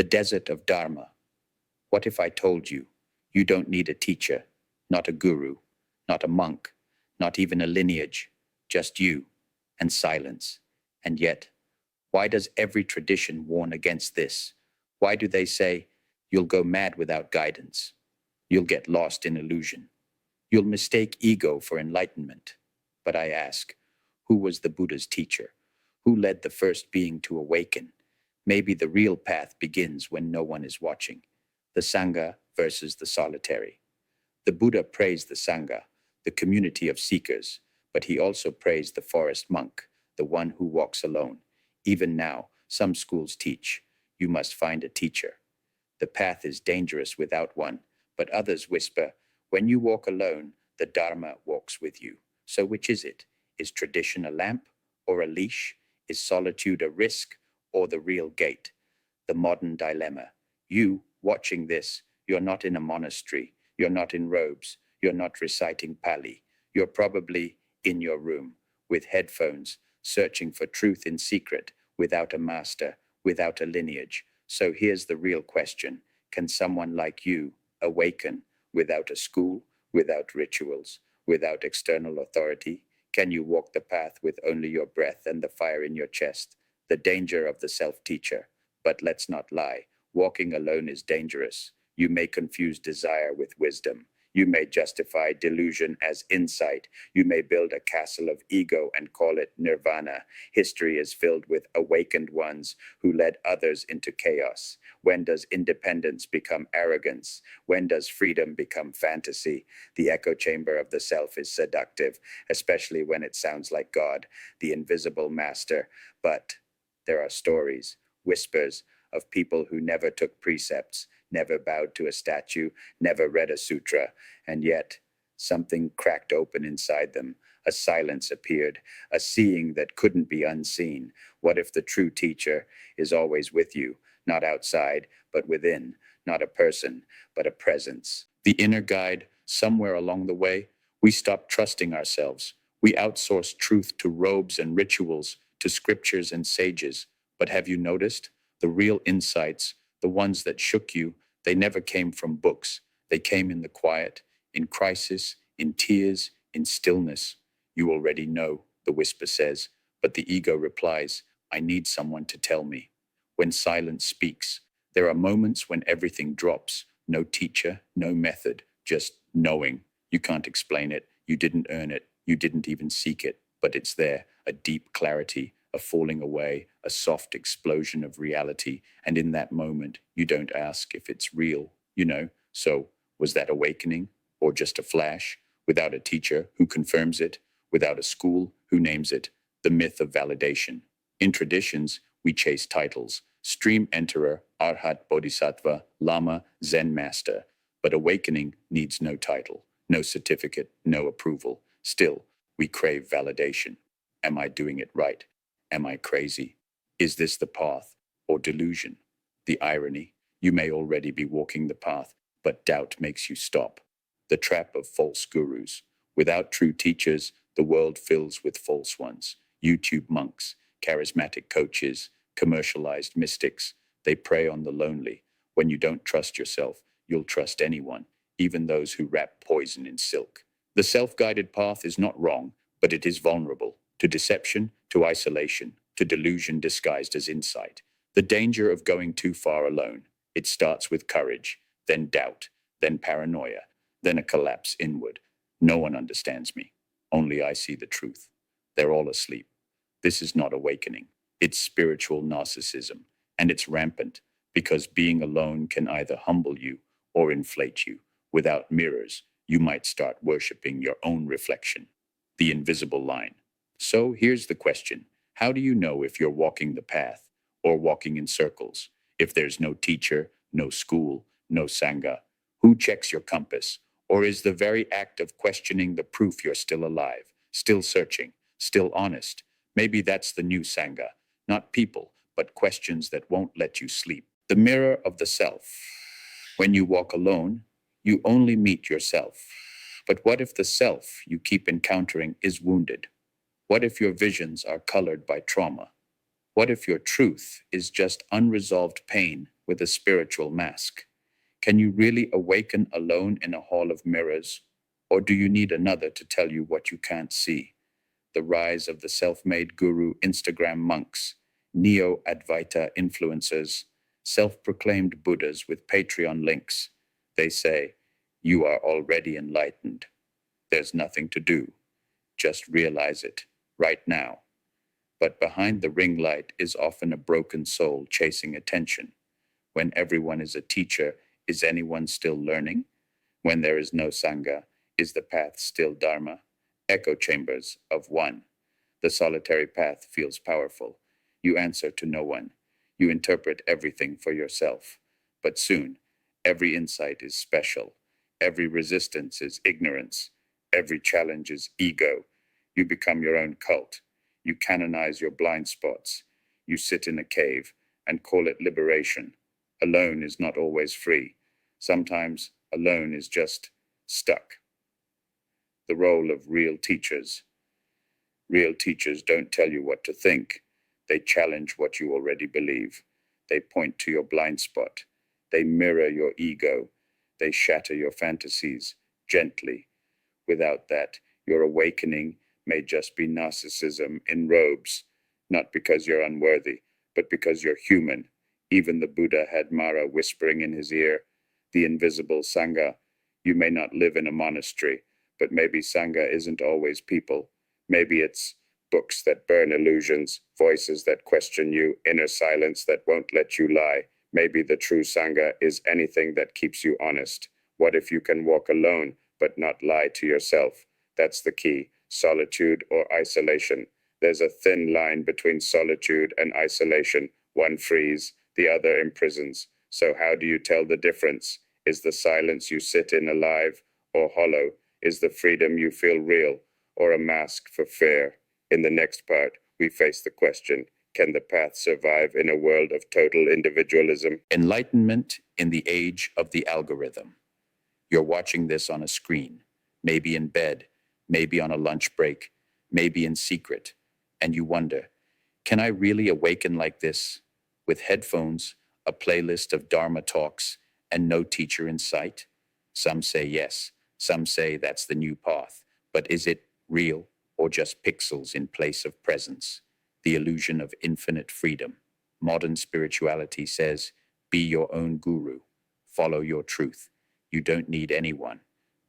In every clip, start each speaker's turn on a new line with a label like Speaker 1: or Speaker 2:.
Speaker 1: The desert of Dharma. What if I told you, you don't need a teacher, not a guru, not a monk, not even a lineage, just you and silence. And yet, why does every tradition warn against this? Why do they say, you'll go mad without guidance? You'll get lost in illusion. You'll mistake ego for enlightenment. But I ask, who was the Buddha's teacher? Who led the first being to awaken? Maybe the real path begins when no one is watching. The Sangha versus the solitary. The Buddha praised the Sangha, the community of seekers, but he also praised the forest monk, the one who walks alone. Even now, some schools teach, you must find a teacher. The path is dangerous without one, but others whisper, when you walk alone, the Dharma walks with you. So which is it? Is tradition a lamp or a leash? Is solitude a risk or the real gate? The modern dilemma. You, watching this, you're not in a monastery, you're not in robes, you're not reciting Pali. You're probably in your room, with headphones, searching for truth in secret, without a master, without a lineage. So here's the real question. Can someone like you awaken without a school, without rituals, without external authority? Can you walk the path with only your breath and the fire in your chest? The danger of the self-teacher. But let's not lie. Walking alone is dangerous. You may confuse desire with wisdom. You may justify delusion as insight. You may build a castle of ego and call it nirvana. History is filled with awakened ones who led others into chaos. When does independence become arrogance? When does freedom become fantasy? The echo chamber of the self is seductive, especially when it sounds like God, the invisible master. But there are stories, whispers of people who never took precepts, never bowed to a statue, never read a sutra, and yet something cracked open inside them. A silence appeared, a seeing that couldn't be unseen. What if the true teacher is always with you, not outside, but within, not a person, but a presence? The inner guide, somewhere along the way, we stopped trusting ourselves. We outsourced truth to robes and rituals, to scriptures and sages. But have you noticed? The real insights, the ones that shook you, they never came from books. They came in the quiet, in crisis, in tears, in stillness. You already know, the whisper says, but the ego replies, I need someone to tell me. When silence speaks, there are moments when everything drops. No teacher, no method, just knowing. You can't explain it. You didn't earn it. You didn't even seek it, but it's there, a deep clarity, a falling away, a soft explosion of reality. And in that moment, you don't ask if it's real, So was that awakening or just a flash? Without a teacher who confirms it, without a school who names it, the myth of validation. In traditions, we chase titles, stream enterer, arhat bodhisattva, lama, Zen master. But awakening needs no title, no certificate, no approval. Still, we crave validation. Am I doing it right? Am I crazy? Is this the path or delusion? The irony, you may already be walking the path, but doubt makes you stop. The trap of false gurus. Without true teachers, the world fills with false ones. YouTube monks, charismatic coaches, commercialized mystics. They prey on the lonely. When you don't trust yourself, you'll trust anyone, even those who wrap poison in silk. The self-guided path is not wrong, but it is vulnerable to deception, to isolation, to delusion disguised as insight. The danger of going too far alone. It starts with courage, then doubt, then paranoia, then a collapse inward. No one understands me. Only I see the truth. They're all asleep. This is not awakening. It's spiritual narcissism, and it's rampant because being alone can either humble you or inflate you. Without mirrors, you might start worshiping your own reflection. The invisible line. So here's the question. How do you know if you're walking the path or walking in circles? If there's no teacher, no school, no Sangha, who checks your compass? Or is the very act of questioning the proof you're still alive, still searching, still honest? Maybe that's the new Sangha. Not people, but questions that won't let you sleep. The mirror of the self. When you walk alone, you only meet yourself. But what if the self you keep encountering is wounded? What if your visions are colored by trauma? What if your truth is just unresolved pain with a spiritual mask. Can you really awaken alone in a hall of mirrors? Or do you need another to tell you what you can't see? The rise of the self-made guru Instagram monks, neo-Advaita influencers, self-proclaimed Buddhas with Patreon links. They say, you are already enlightened. There's nothing to do. Just realize it, right now. But behind the ring light is often a broken soul chasing attention. When everyone is a teacher, is anyone still learning? When there is no Sangha, is the path still Dharma? Echo chambers of one. The solitary path feels powerful. You answer to no one. You interpret everything for yourself. But soon, every insight is special. Every resistance is ignorance. Every challenge is ego. You become your own cult. You canonize your blind spots. You sit in a cave and call it liberation. Alone is not always free. Sometimes alone is just stuck. The role of real teachers. Real teachers don't tell you what to think. They challenge what you already believe. They point to your blind spot. They mirror your ego. They shatter your fantasies gently. Without that, your awakening may just be narcissism in robes, not because you're unworthy, but because you're human. Even the Buddha had Mara whispering in his ear, the invisible Sangha. You may not live in a monastery, but maybe Sangha isn't always people. Maybe it's books that burn illusions, voices that question you, inner silence that won't let you lie. Maybe the true Sangha is anything that keeps you honest. What if you can walk alone, but not lie to yourself? That's the key. Solitude or isolation. There's a thin line between solitude and isolation. One frees, the other imprisons. So how do you tell the difference? Is the silence you sit in alive or hollow? Is the freedom you feel real or a mask for fear? In the next part, we face the question, can the path survive in a world of total individualism? Enlightenment in the age of the algorithm. You're watching this on a screen, maybe in bed, maybe on a lunch break, maybe in secret, and you wonder, can I really awaken like this? With headphones, a playlist of Dharma talks, and no teacher in sight? Some say yes, some say that's the new path, but is it real or just pixels in place of presence? The illusion of infinite freedom. Modern spirituality says, be your own guru, follow your truth. You don't need anyone.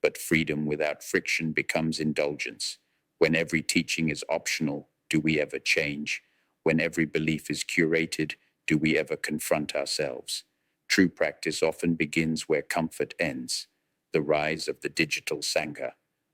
Speaker 1: But freedom without friction becomes indulgence. When every teaching is optional, do we ever change? When every belief is curated, do we ever confront ourselves? True practice often begins where comfort ends. The rise of the digital Sangha.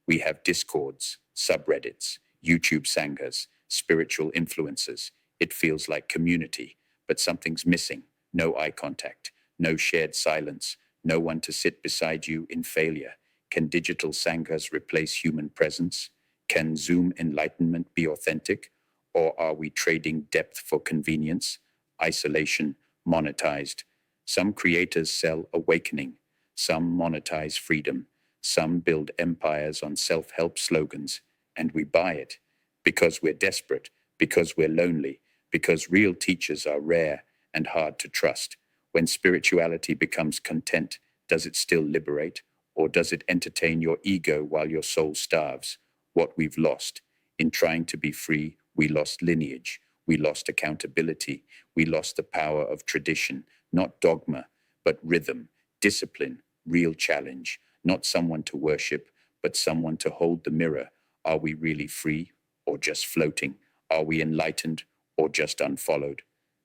Speaker 1: We have discords, subreddits, YouTube Sanghas, spiritual influencers. It feels like community, but something's missing. No eye contact, no shared silence, no one to sit beside you in failure. Can digital Sanghas replace human presence? Can Zoom enlightenment be authentic? Or are we trading depth for convenience? Isolation, monetized. Some creators sell awakening. Some monetize freedom. Some build empires on self-help slogans. And we buy it because we're desperate, because we're lonely, because real teachers are rare and hard to trust. When spirituality becomes content, does it still liberate? Or does it entertain your ego while your soul starves? What we've lost. In trying to be free, we lost lineage. We lost accountability. We lost the power of tradition, not dogma, but rhythm, discipline, real challenge. Not someone to worship, but someone to hold the mirror. Are we really free or just floating? Are we enlightened or just unfollowed?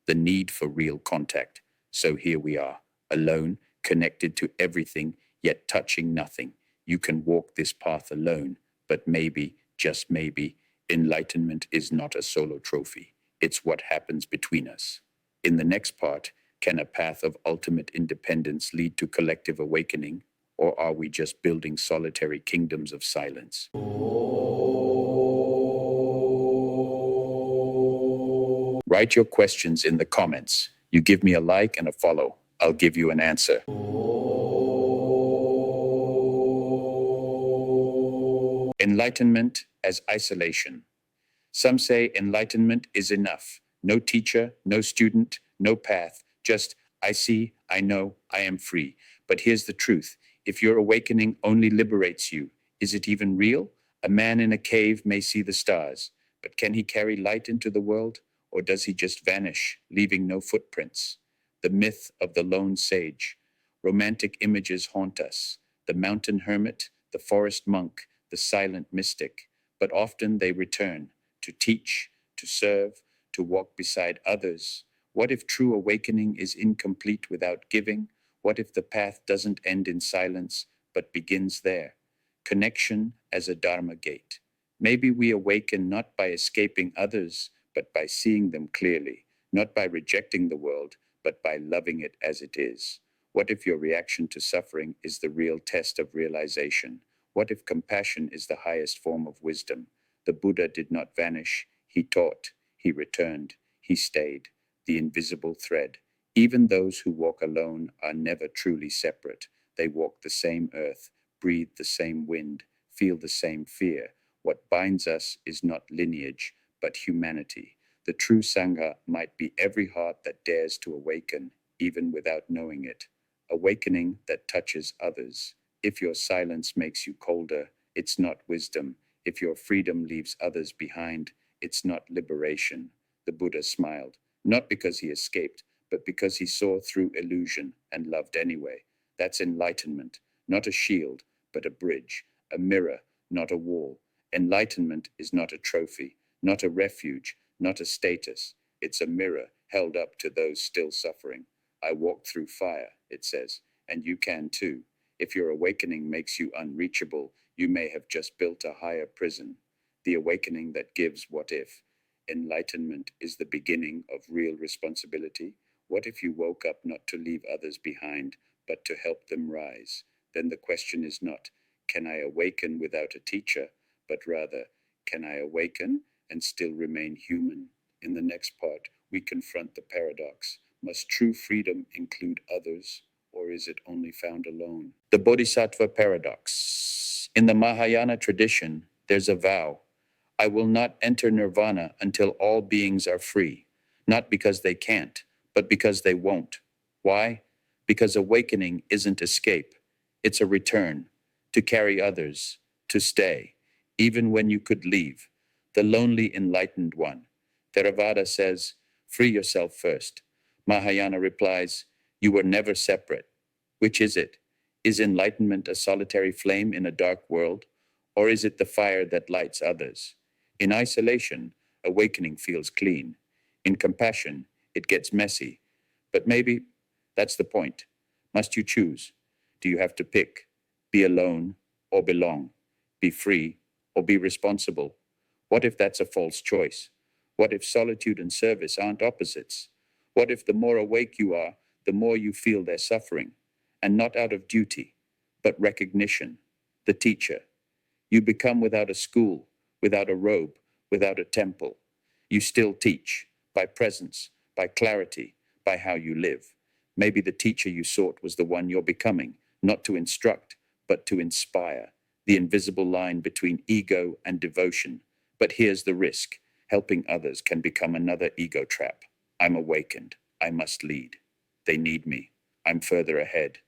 Speaker 1: The need for real contact. So here we are, alone, connected to everything, yet touching nothing. You can walk this path alone, but maybe, just maybe, enlightenment is not a solo trophy. It's what happens between us. In the next part, can a path of ultimate independence lead to collective awakening, or are we just building solitary kingdoms of silence? Write your questions in the comments. You give me a like and a follow. I'll give you an answer. Enlightenment as isolation. Some say enlightenment is enough. No teacher, no student, no path, just I see, I know, I am free. But here's the truth. If your awakening only liberates you, is it even real? A man in a cave may see the stars, but can he carry light into the world? Or does he just vanish, leaving no footprints? The myth of the lone sage. Romantic images haunt us. The mountain hermit, the forest monk, the silent mystic. But often they return to teach, to serve, to walk beside others. What if true awakening is incomplete without giving? What if the path doesn't end in silence, but begins there? Connection as a Dharma gate. Maybe we awaken not by escaping others, but by seeing them clearly, not by rejecting the world, but by loving it as it is. What if your reaction to suffering is the real test of realization? What if compassion is the highest form of wisdom? The Buddha did not vanish, he taught, he returned, he stayed, the invisible thread. Even those who walk alone are never truly separate. They walk the same earth, breathe the same wind, feel the same fear. What binds us is not lineage, but humanity. The true Sangha might be every heart that dares to awaken, even without knowing it. Awakening that touches others. If your silence makes you colder, it's not wisdom. If your freedom leaves others behind, it's not liberation. The Buddha smiled, not because he escaped, but because he saw through illusion and loved anyway. That's enlightenment, not a shield, but a bridge, a mirror, not a wall. Enlightenment is not a trophy, not a refuge, not a status. It's a mirror held up to those still suffering. I walked through fire, it says, and you can too. If your awakening makes you unreachable, you may have just built a higher prison. The awakening that gives what if. Enlightenment is the beginning of real responsibility. What if you woke up not to leave others behind, but to help them rise? Then the question is not, can I awaken without a teacher, but rather, can I awaken and still remain human? In the next part, we confront the paradox. Must true freedom include others, or is it only found alone? The bodhisattva paradox. In the Mahayana tradition, there's a vow. I will not enter nirvana until all beings are free, not because they can't, but because they won't. Why? Because awakening isn't escape, it's a return, to carry others, to stay, even when you could leave. The lonely enlightened one. Theravada says, free yourself first. Mahayana replies, you were never separate. Which is it? Is enlightenment a solitary flame in a dark world, or is it the fire that lights others? In isolation, awakening feels clean. In compassion, it gets messy. But maybe that's the point. Must you choose? Do you have to pick? Be alone or belong? Be free or be responsible? What if that's a false choice? What if solitude and service aren't opposites? What if the more awake you are, the more you feel their suffering? And not out of duty, but recognition. The teacher. You become without a school, without a robe, without a temple. You still teach, by presence, by clarity, by how you live. Maybe the teacher you sought was the one you're becoming, not to instruct, but to inspire. The invisible line between ego and devotion. But here's the risk. Helping others can become another ego trap. I'm awakened. I must lead. They need me. I'm further ahead.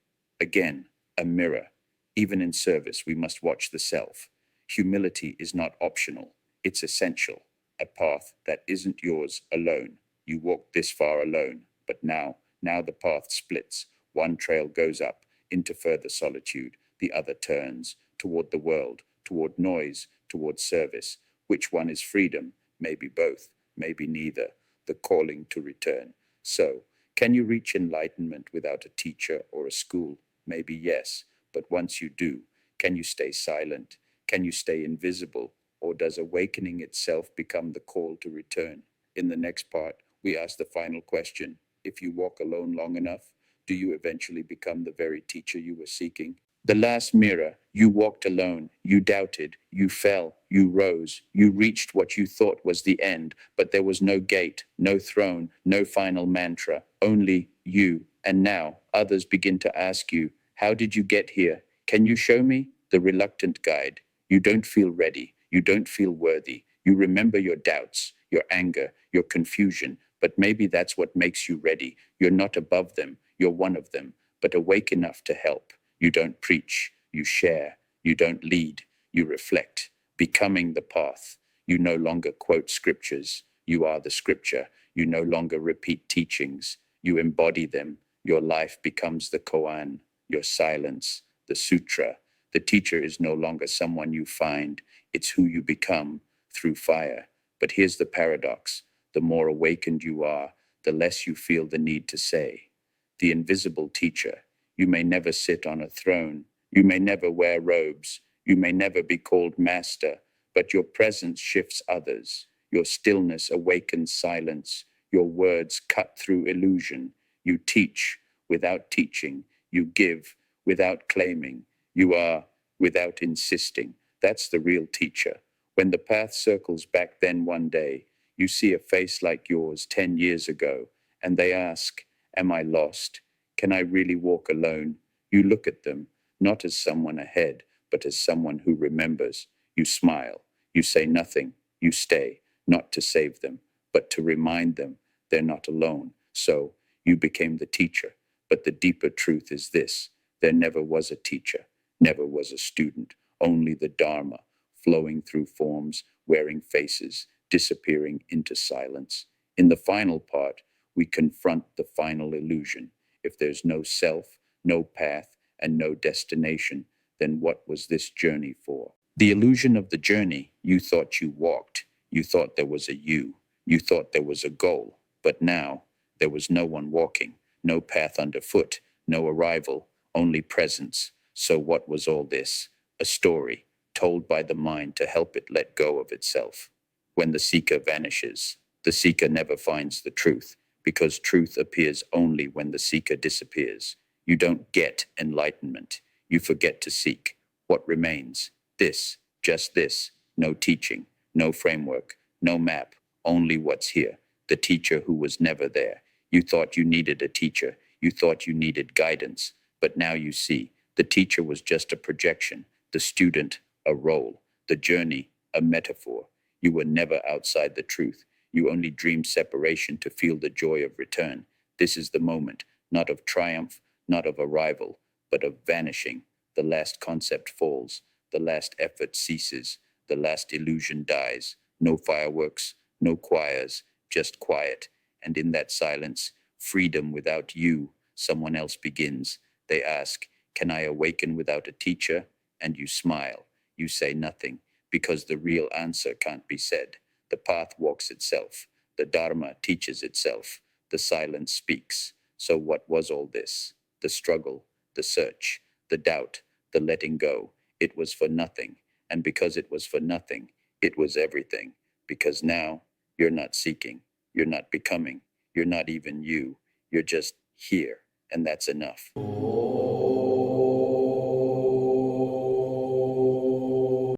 Speaker 1: Again, a mirror. Even in service, we must watch the self. Humility is not optional. It's essential. A path that isn't yours alone. You walked this far alone, but now the path splits. One trail goes up into further solitude. The other turns toward the world, toward noise, toward service. Which one is freedom? Maybe both, maybe neither. The calling to return. So, can you reach enlightenment without a teacher or a school? Maybe yes, but once you do, can you stay silent? Can you stay invisible? Or does awakening itself become the call to return? In the next part, we ask the final question. If you walk alone long enough, do you eventually become the very teacher you were seeking? The last mirror, you walked alone, you doubted, you fell, you rose, you reached what you thought was the end, but there was no gate, no throne, no final mantra, only you. And now others begin to ask you, how did you get here? Can you show me? The reluctant guide. You don't feel ready, you don't feel worthy. You remember your doubts, your anger, your confusion, but maybe that's what makes you ready. You're not above them, You're one of them, but awake enough to help. You don't preach, you share. You don't lead, you reflect. Becoming the path. You no longer quote scriptures. You are the scripture. You no longer repeat teachings. You embody them. Your life becomes the koan, your silence, the sutra. The teacher is no longer someone you find. It's who you become through fire. But here's the paradox. The more awakened you are, the less you feel the need to say. The invisible teacher. You may never sit on a throne. You may never wear robes. You may never be called master, but your presence shifts others. Your stillness awakens silence. Your words cut through illusion. You teach without teaching. You give without claiming. You are without insisting. That's the real teacher. When the path circles back then one day, you see a face like yours 10 years ago, and they ask, am I lost? Can I really walk alone? You look at them, not as someone ahead, but as someone who remembers. You smile. You say nothing. You stay, not to save them, but to remind them they're not alone. So you became the teacher. But the deeper truth is this. There never was a teacher, never was a student, only the Dharma, flowing through forms, wearing faces, disappearing into silence. In the final part, we confront the final illusion. If there's no self, no path, and no destination, then what was this journey for? The illusion of the journey, you thought you walked. You thought there was a you. You thought there was a goal. But now, there was no one walking, no path underfoot, no arrival, only presence. So what was all this? A story, told by the mind to help it let go of itself. When the seeker vanishes, the seeker never finds the truth, because truth appears only when the seeker disappears. You don't get enlightenment. You forget to seek. What remains? This, just this. No teaching, no framework, no map, only what's here. The teacher who was never there. You thought you needed a teacher. You thought you needed guidance. But now you see, the teacher was just a projection, the student, a role, the journey, a metaphor. You were never outside the truth. You only dreamed separation to feel the joy of return. This is the moment, not of triumph, not of arrival, but of vanishing. The last concept falls, the last effort ceases, the last illusion dies. No fireworks, no choirs, just quiet. And in that silence, freedom without you, someone else begins. They ask, can I awaken without a teacher? And you smile. You say nothing, because the real answer can't be said. The path walks itself. The Dharma teaches itself. The silence speaks. So what was all this? The struggle, the search, the doubt, the letting go. It was for nothing. And because it was for nothing, it was everything. Because now, you're not seeking. You're not becoming. You're not even you. You're just here. And that's enough.